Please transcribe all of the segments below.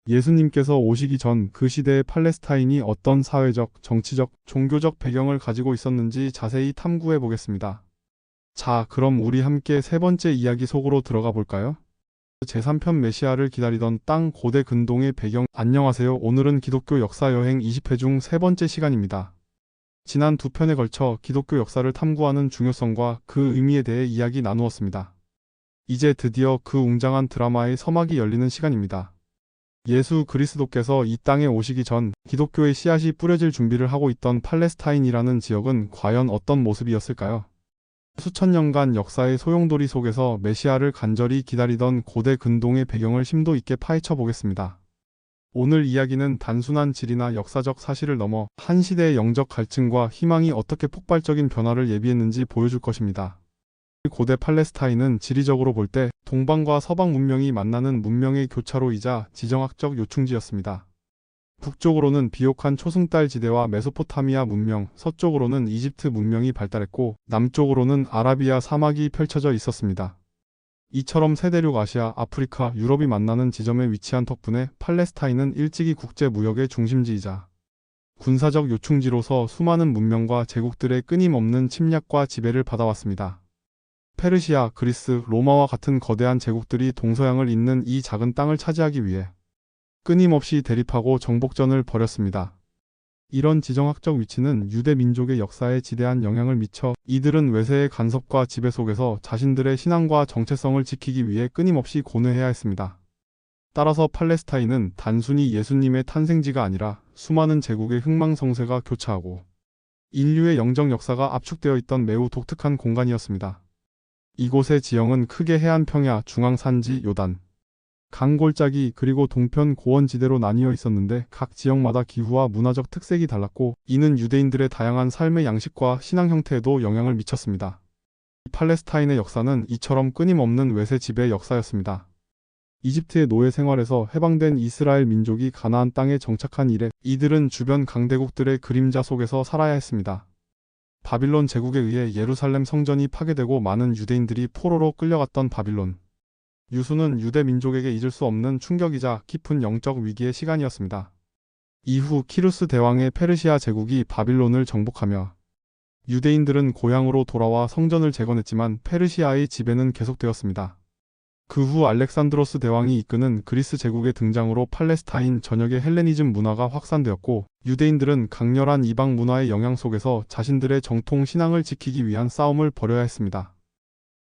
예수님께서 오시기 전 그 시대의 팔레스타인이 어떤 사회적, 정치적, 종교적 배경을 가지고 있었는지 자세히 탐구해 보겠습니다. 자, 그럼 우리 함께 세 번째 이야기 속으로 들어가 볼까요? 제3편 메시아를 기다리던 땅 고대 근동의 배경. 안녕하세요. 오늘은 기독교 역사 여행 20회 중 세 번째 시간입니다. 지난 두 편에 걸쳐 기독교 역사를 탐구하는 중요성과 그 의미에 대해 이야기 나누었습니다. 이제 드디어 그 웅장한 드라마의 서막이 열리는 시간입니다. 예수 그리스도께서 이 땅에 오시기 전 기독교의 씨앗이 뿌려질 준비를 하고 있던 팔레스타인이라는 지역은 과연 어떤 모습이었을까요? 수천 년간 역사의 소용돌이 속에서 메시아를 간절히 기다리던 고대 근동의 배경을 심도 있게 파헤쳐 보겠습니다. 오늘 이야기는 단순한 지리나 역사적 사실을 넘어 한 시대의 영적 갈증과 희망이 어떻게 폭발적인 변화를 예비했는지 보여줄 것입니다. 고대 팔레스타인은 지리적으로 볼 때 동방과 서방 문명이 만나는 문명의 교차로이자 지정학적 요충지였습니다. 북쪽으로는 비옥한 초승달 지대와 메소포타미아 문명, 서쪽으로는 이집트 문명이 발달했고 남쪽으로는 아라비아 사막이 펼쳐져 있었습니다. 이처럼 세대륙 아시아, 아프리카, 유럽이 만나는 지점에 위치한 덕분에 팔레스타인은 일찍이 국제 무역의 중심지이자 군사적 요충지로서 수많은 문명과 제국들의 끊임없는 침략과 지배를 받아왔습니다. 페르시아, 그리스, 로마와 같은 거대한 제국들이 동서양을 잇는 이 작은 땅을 차지하기 위해 끊임없이 대립하고 정복전을 벌였습니다. 이런 지정학적 위치는 유대 민족의 역사에 지대한 영향을 미쳐 이들은 외세의 간섭과 지배 속에서 자신들의 신앙과 정체성을 지키기 위해 끊임없이 고뇌해야 했습니다. 따라서 팔레스타인은 단순히 예수님의 탄생지가 아니라 수많은 제국의 흥망성쇠가 교차하고 인류의 영적 역사가 압축되어 있던 매우 독특한 공간이었습니다. 이곳의 지형은 크게 해안 평야, 중앙 산지, 요단, 강골짜기 그리고 동편 고원지대로 나뉘어 있었는데 각 지역마다 기후와 문화적 특색이 달랐고 이는 유대인들의 다양한 삶의 양식과 신앙 형태에도 영향을 미쳤습니다. 팔레스타인의 역사는 이처럼 끊임없는 외세 지배의 역사였습니다. 이집트의 노예 생활에서 해방된 이스라엘 민족이 가나안 땅에 정착한 이래 이들은 주변 강대국들의 그림자 속에서 살아야 했습니다. 바빌론 제국에 의해 예루살렘 성전이 파괴되고 많은 유대인들이 포로로 끌려갔던 바빌론. 유수는 유대 민족에게 잊을 수 없는 충격이자 깊은 영적 위기의 시간이었습니다. 이후 키루스 대왕의 페르시아 제국이 바빌론을 정복하며 유대인들은 고향으로 돌아와 성전을 재건했지만 페르시아의 지배는 계속되었습니다. 그 후 알렉산드로스 대왕이 이끄는 그리스 제국의 등장으로 팔레스타인 전역의 헬레니즘 문화가 확산되었고 유대인들은 강렬한 이방 문화의 영향 속에서 자신들의 정통 신앙을 지키기 위한 싸움을 벌여야 했습니다.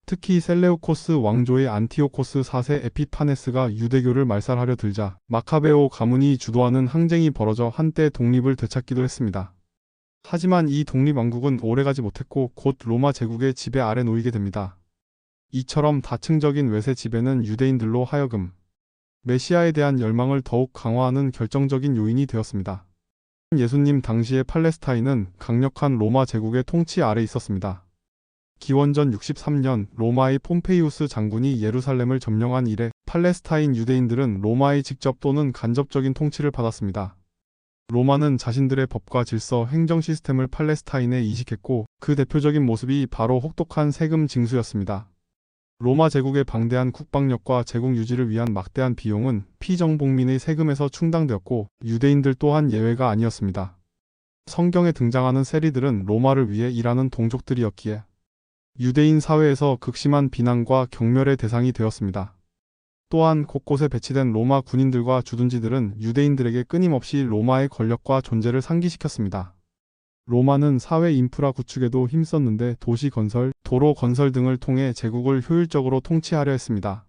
특히 셀레우코스 왕조의 안티오코스 4세 에피파네스가 유대교를 말살하려 들자 마카베오 가문이 주도하는 항쟁이 벌어져 한때 독립을 되찾기도 했습니다. 하지만 이 독립왕국은 오래가지 못했고 곧 로마 제국의 지배 아래 놓이게 됩니다. 이처럼 다층적인 외세 지배는 유대인들로 하여금 메시아에 대한 열망을 더욱 강화하는 결정적인 요인이 되었습니다. 예수님 당시의 팔레스타인은 강력한 로마 제국의 통치 아래 있었습니다. 기원전 63년 로마의 폼페이우스 장군이 예루살렘을 점령한 이래 팔레스타인 유대인들은 로마의 직접 또는 간접적인 통치를 받았습니다. 로마는 자신들의 법과 질서, 행정 시스템을 팔레스타인에 이식했고 그 대표적인 모습이 바로 혹독한 세금 징수였습니다. 로마 제국의 방대한 국방력과 제국 유지를 위한 막대한 비용은 피정복민의 세금에서 충당되었고 유대인들 또한 예외가 아니었습니다. 성경에 등장하는 세리들은 로마를 위해 일하는 동족들이었기에 유대인 사회에서 극심한 비난과 경멸의 대상이 되었습니다. 또한 곳곳에 배치된 로마 군인들과 주둔지들은 유대인들에게 끊임없이 로마의 권력과 존재를 상기시켰습니다. 로마는 사회 인프라 구축에도 힘썼는데 도시 건설, 도로 건설 등을 통해 제국을 효율적으로 통치하려 했습니다.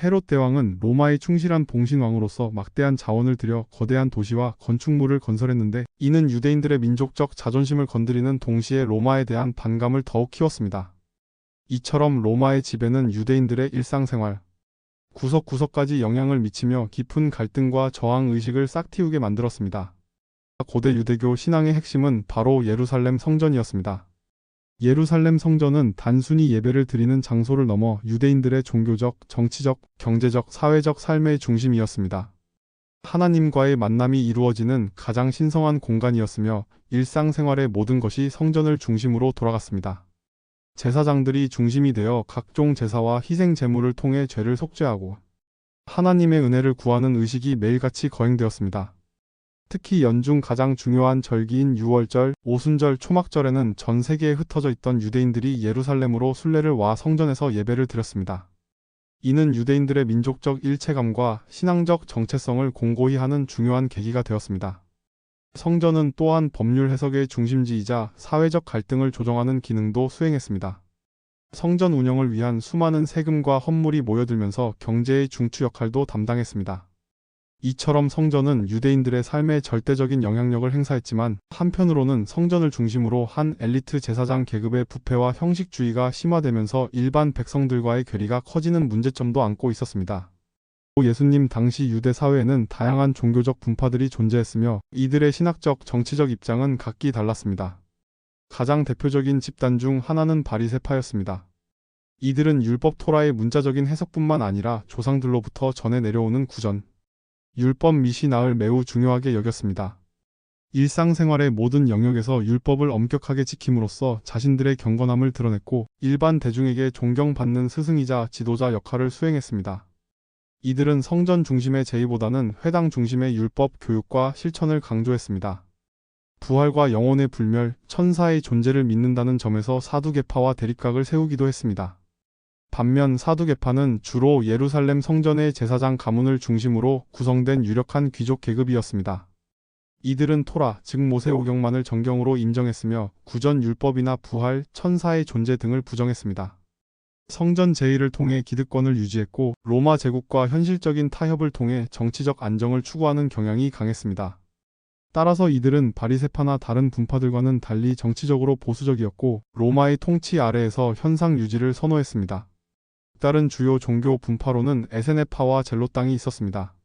헤롯 대왕은 로마의 충실한 봉신왕으로서 막대한 자원을 들여 거대한 도시와 건축물을 건설했는데 이는 유대인들의 민족적 자존심을 건드리는 동시에 로마에 대한 반감을 더욱 키웠습니다. 이처럼 로마의 지배는 유대인들의 일상생활, 구석구석까지 영향을 미치며 깊은 갈등과 저항의식을 싹틔우게 만들었습니다. 고대 유대교 신앙의 핵심은 바로 예루살렘 성전이었습니다. 예루살렘 성전은 단순히 예배를 드리는 장소를 넘어 유대인들의 종교적, 정치적, 경제적, 사회적 삶의 중심이었습니다. 하나님과의 만남이 이루어지는 가장 신성한 공간이었으며 일상생활의 모든 것이 성전을 중심으로 돌아갔습니다. 제사장들이 중심이 되어 각종 제사와 희생 제물을 통해 죄를 속죄하고 하나님의 은혜를 구하는 의식이 매일같이 거행되었습니다. 특히 연중 가장 중요한 절기인 유월절, 오순절, 초막절에는 전 세계에 흩어져 있던 유대인들이 예루살렘으로 순례를 와 성전에서 예배를 드렸습니다. 이는 유대인들의 민족적 일체감과 신앙적 정체성을 공고히 하는 중요한 계기가 되었습니다. 성전은 또한 법률 해석의 중심지이자 사회적 갈등을 조정하는 기능도 수행했습니다. 성전 운영을 위한 수많은 세금과 헌물이 모여들면서 경제의 중추 역할도 담당했습니다. 이처럼 성전은 유대인들의 삶에 절대적인 영향력을 행사했지만 한편으로는 성전을 중심으로 한 엘리트 제사장 계급의 부패와 형식주의가 심화되면서 일반 백성들과의 괴리가 커지는 문제점도 안고 있었습니다. 예수님 당시 유대 사회에는 다양한 종교적 분파들이 존재했으며 이들의 신학적, 정치적 입장은 각기 달랐습니다. 가장 대표적인 집단 중 하나는 바리새파였습니다. 이들은 율법 토라의 문자적인 해석뿐만 아니라 조상들로부터 전해 내려오는 구전, 율법 미시나을 매우 중요하게 여겼습니다. 일상생활의 모든 영역에서 율법을 엄격하게 지킴으로써 자신들의 경건함을 드러냈고 일반 대중에게 존경받는 스승이자 지도자 역할을 수행했습니다. 이들은 성전 중심의 제의보다는 회당 중심의 율법 교육과 실천을 강조했습니다. 부활과 영혼의 불멸, 천사의 존재를 믿는다는 점에서 사두개파와 대립각을 세우기도 했습니다. 반면 사두개파는 주로 예루살렘 성전의 제사장 가문을 중심으로 구성된 유력한 귀족 계급이었습니다. 이들은 토라, 즉 모세오경만을 정경으로 인정했으며 구전 율법이나 부활, 천사의 존재 등을 부정했습니다. 성전 제의를 통해 기득권을 유지했고 로마 제국과 현실적인 타협을 통해 정치적 안정을 추구하는 경향이 강했습니다. 따라서 이들은 바리새파나 다른 분파들과는 달리 정치적으로 보수적이었고 로마의 통치 아래에서 현상 유지를 선호했습니다. 다른 주요 종교 분파로는 에세네파와 젤롯당이 있었습니다.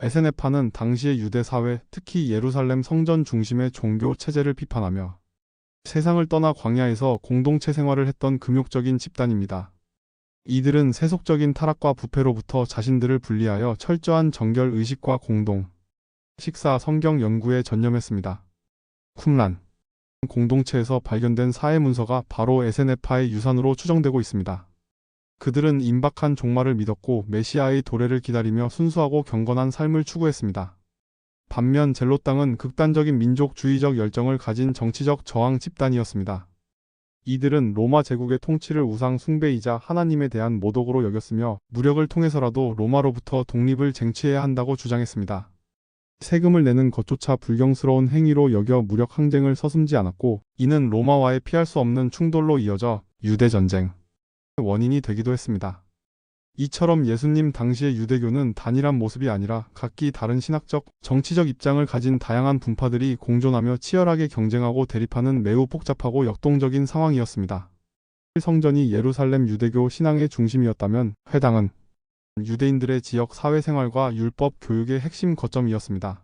에세네파는 당시의 유대 사회, 특히 예루살렘 성전 중심의 종교 체제를 비판하며 세상을 떠나 광야에서 공동체 생활을 했던 금욕적인 집단입니다. 이들은 세속적인 타락과 부패로부터 자신들을 분리하여 철저한 정결 의식과 공동, 식사, 성경 연구에 전념했습니다. 쿰란 공동체에서 발견된 사회 문서가 바로 에세네파의 유산으로 추정되고 있습니다. 그들은 임박한 종말을 믿었고 메시아의 도래를 기다리며 순수하고 경건한 삶을 추구했습니다. 반면 젤롯당은 극단적인 민족주의적 열정을 가진 정치적 저항 집단이었습니다. 이들은 로마 제국의 통치를 우상 숭배이자 하나님에 대한 모독으로 여겼으며 무력을 통해서라도 로마로부터 독립을 쟁취해야 한다고 주장했습니다. 세금을 내는 것조차 불경스러운 행위로 여겨 무력 항쟁을 서슴지 않았고 이는 로마와의 피할 수 없는 충돌로 이어져 유대전쟁 원인이 되기도 했습니다. 이처럼 예수님 당시의 유대교는 단일한 모습이 아니라 각기 다른 신학적, 정치적 입장을 가진 다양한 분파들이 공존하며 치열하게 경쟁하고 대립하는 매우 복잡하고 역동적인 상황이었습니다. 성전이 예루살렘 유대교 신앙의 중심이었다면 회당은 유대인들의 지역 사회생활과 율법 교육의 핵심 거점이었습니다.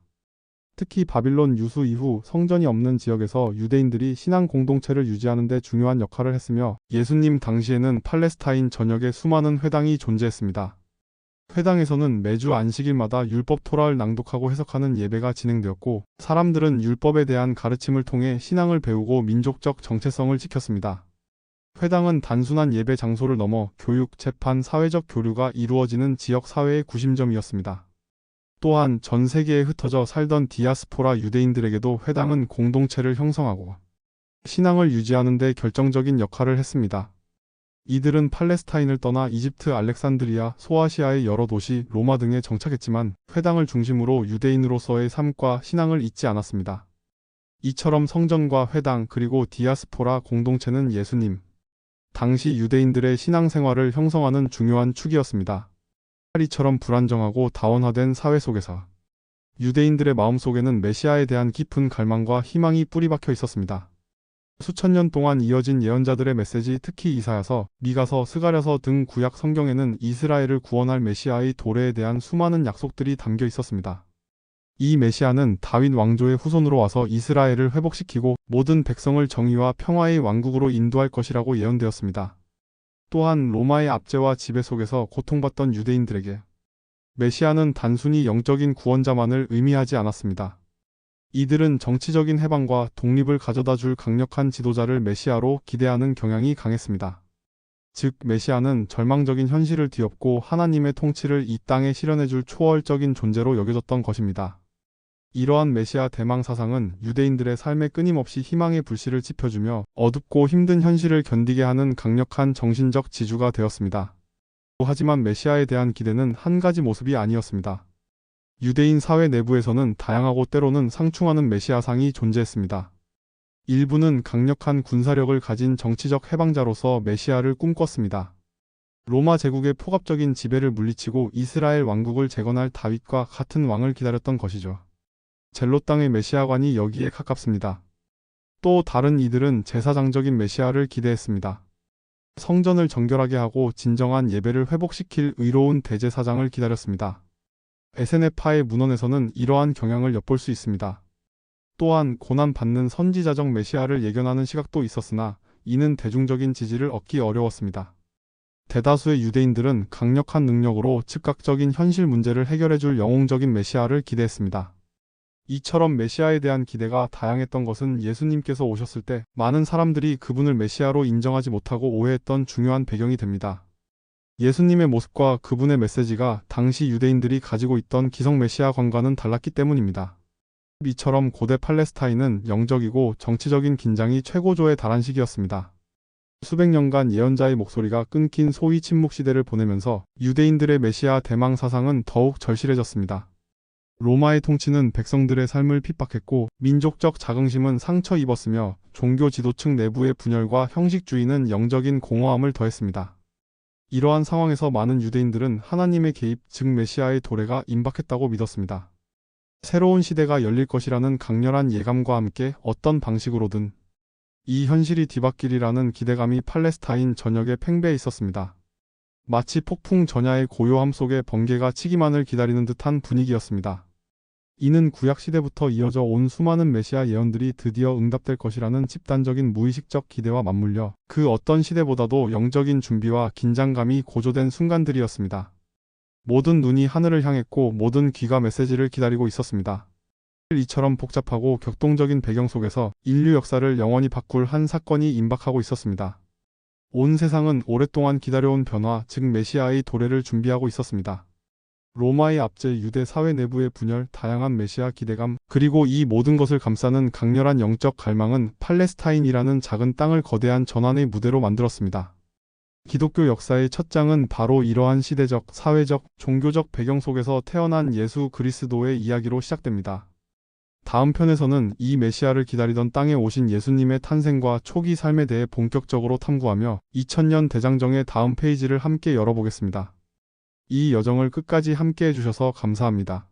특히 바빌론 유수 이후 성전이 없는 지역에서 유대인들이 신앙 공동체를 유지하는 데 중요한 역할을 했으며 예수님 당시에는 팔레스타인 전역에 수많은 회당이 존재했습니다. 회당에서는 매주 안식일마다 율법 토라를 낭독하고 해석하는 예배가 진행되었고 사람들은 율법에 대한 가르침을 통해 신앙을 배우고 민족적 정체성을 지켰습니다. 회당은 단순한 예배 장소를 넘어 교육, 재판, 사회적 교류가 이루어지는 지역 사회의 구심점이었습니다. 또한 전 세계에 흩어져 살던 디아스포라 유대인들에게도 회당은 공동체를 형성하고 신앙을 유지하는 데 결정적인 역할을 했습니다. 이들은 팔레스타인을 떠나 이집트 알렉산드리아, 소아시아의 여러 도시, 로마 등에 정착했지만 회당을 중심으로 유대인으로서의 삶과 신앙을 잊지 않았습니다. 이처럼 성전과 회당 그리고 디아스포라 공동체는 예수님 당시 유대인들의 신앙생활을 형성하는 중요한 축이었습니다. 파리처럼 불안정하고 다원화된 사회 속에서 유대인들의 마음속에는 메시아에 대한 깊은 갈망과 희망이 뿌리박혀 있었습니다. 수천 년 동안 이어진 예언자들의 메시지, 특히 이사야서, 미가서, 스가랴서 등 구약 성경에는 이스라엘을 구원할 메시아의 도래에 대한 수많은 약속들이 담겨 있었습니다. 이 메시아는 다윗 왕조의 후손으로 와서 이스라엘을 회복시키고 모든 백성을 정의와 평화의 왕국으로 인도할 것이라고 예언되었습니다. 또한 로마의 압제와 지배 속에서 고통받던 유대인들에게 메시아는 단순히 영적인 구원자만을 의미하지 않았습니다. 이들은 정치적인 해방과 독립을 가져다 줄 강력한 지도자를 메시아로 기대하는 경향이 강했습니다. 즉 메시아는 절망적인 현실을 뒤엎고 하나님의 통치를 이 땅에 실현해줄 초월적인 존재로 여겨졌던 것입니다. 이러한 메시아 대망 사상은 유대인들의 삶에 끊임없이 희망의 불씨를 지펴주며 어둡고 힘든 현실을 견디게 하는 강력한 정신적 지주가 되었습니다. 하지만 메시아에 대한 기대는 한 가지 모습이 아니었습니다. 유대인 사회 내부에서는 다양하고 때로는 상충하는 메시아상이 존재했습니다. 일부는 강력한 군사력을 가진 정치적 해방자로서 메시아를 꿈꿨습니다. 로마 제국의 폭압적인 지배를 물리치고 이스라엘 왕국을 재건할 다윗과 같은 왕을 기다렸던 것이죠. 젤롯 땅의 메시아관이 여기에 가깝습니다. 또 다른 이들은 제사장적인 메시아를 기대했습니다. 성전을 정결하게 하고 진정한 예배를 회복시킬 의로운 대제사장을 기다렸습니다. 에세네파의 문헌에서는 이러한 경향을 엿볼 수 있습니다. 또한 고난받는 선지자적 메시아를 예견하는 시각도 있었으나 이는 대중적인 지지를 얻기 어려웠습니다. 대다수의 유대인들은 강력한 능력으로 즉각적인 현실 문제를 해결해줄 영웅적인 메시아를 기대했습니다. 이처럼 메시아에 대한 기대가 다양했던 것은 예수님께서 오셨을 때 많은 사람들이 그분을 메시아로 인정하지 못하고 오해했던 중요한 배경이 됩니다. 예수님의 모습과 그분의 메시지가 당시 유대인들이 가지고 있던 기성 메시아관과는 달랐기 때문입니다. 이처럼 고대 팔레스타인은 영적이고 정치적인 긴장이 최고조에 달한 시기였습니다. 수백 년간 예언자의 목소리가 끊긴 소위 침묵 시대를 보내면서 유대인들의 메시아 대망 사상은 더욱 절실해졌습니다. 로마의 통치는 백성들의 삶을 핍박했고 민족적 자긍심은 상처 입었으며 종교 지도층 내부의 분열과 형식주의는 영적인 공허함을 더했습니다. 이러한 상황에서 많은 유대인들은 하나님의 개입, 즉 메시아의 도래가 임박했다고 믿었습니다. 새로운 시대가 열릴 것이라는 강렬한 예감과 함께 어떤 방식으로든 이 현실이 뒤바뀌리라는 기대감이 팔레스타인 전역에 팽배해 있었습니다. 마치 폭풍 전야의 고요함 속에 번개가 치기만을 기다리는 듯한 분위기였습니다. 이는 구약 시대부터 이어져 온 수많은 메시아 예언들이 드디어 응답될 것이라는 집단적인 무의식적 기대와 맞물려 그 어떤 시대보다도 영적인 준비와 긴장감이 고조된 순간들이었습니다. 모든 눈이 하늘을 향했고 모든 귀가 메시지를 기다리고 있었습니다. 이처럼 복잡하고 격동적인 배경 속에서 인류 역사를 영원히 바꿀 한 사건이 임박하고 있었습니다. 온 세상은 오랫동안 기다려온 변화, 즉 메시아의 도래를 준비하고 있었습니다. 로마의 압제, 유대 사회 내부의 분열, 다양한 메시아 기대감, 그리고 이 모든 것을 감싸는 강렬한 영적 갈망은 팔레스타인이라는 작은 땅을 거대한 전환의 무대로 만들었습니다. 기독교 역사의 첫 장은 바로 이러한 시대적, 사회적, 종교적 배경 속에서 태어난 예수 그리스도의 이야기로 시작됩니다. 다음 편에서는 이 메시아를 기다리던 땅에 오신 예수님의 탄생과 초기 삶에 대해 본격적으로 탐구하며 2000년 대장정의 다음 페이지를 함께 열어보겠습니다. 이 여정을 끝까지 함께 해주셔서 감사합니다.